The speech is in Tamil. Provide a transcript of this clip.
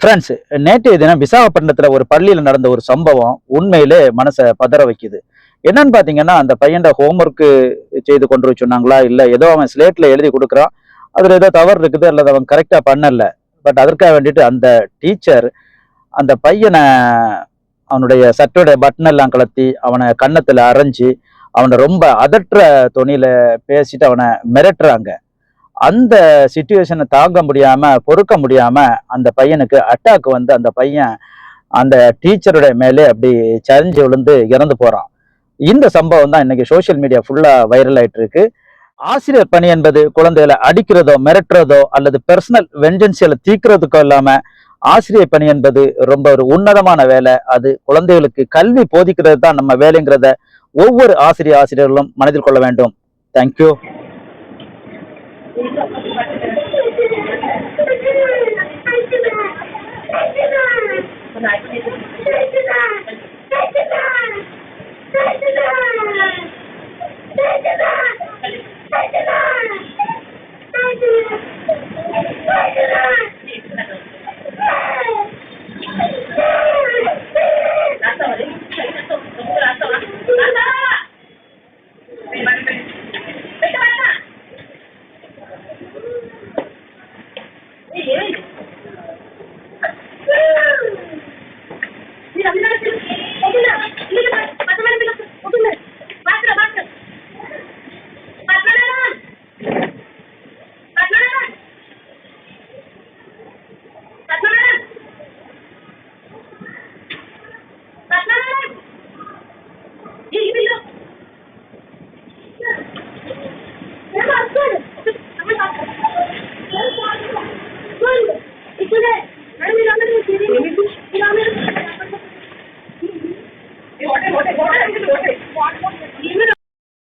ஃப்ரெண்ட்ஸ், நேற்றைய தினம் விசாகப்பட்டினத்துல ஒரு பள்ளியில நடந்த ஒரு சம்பவம் உண்மையிலே மனசை பதற வைக்குது. என்னன்னு பாத்தீங்கன்னா, அந்த பையன்ட ஹோம்ஒர்க் செய்து கொண்டு வர சொன்னாங்களா, இல்ல ஏதோ அவன் ஸ்லேட்ல எழுதி கொடுக்குறான். அதுல ஏதோ தவறு இருக்குது அல்லது அவன் கரெக்டா பண்ணல. பட் அதற்காக வேண்டிட்டு அந்த டீச்சர் அந்த பையனை அவனுடைய சட்டையோட பட்டன் எல்லாம் கலத்தி அவனை கன்னத்துல அரைஞ்சு அவனை ரொம்ப அதட்டுற தொனியில பேசிட்டு அவனை மிரட்டுறாங்க. அந்த சிச்சுவேஷனை தாங்க முடியாம பொறுக்க முடியாம அந்த பையனுக்கு அட்டாக் வந்து அந்த பையன் அந்த டீச்சருடைய மேலே அப்படி சரிஞ்சு விழுந்து இறந்து போறான். இந்த சம்பவம் தான் இன்னைக்கு சோசியல் மீடியா ஃபுல்லா வைரல் ஆயிட்டு இருக்கு. ஆசிரியர் பணி என்பது குழந்தைகளை அடிக்கிறதோ மிரட்டுறதோ அல்லது பெர்சனல் வெஞ்சன்சியலை தீர்க்கிறதுக்கோ இல்லாம ஆசிரியர் பணி என்பது ரொம்ப ஒரு உன்னதமான வேலை. அது குழந்தைகளுக்கு கல்வி போதிக்கிறது தான் நம்ம வேலைங்கிறத ஒவ்வொரு ஆசிரியர்களும் மனதில் கொள்ள வேண்டும். தேங்க்யூ. What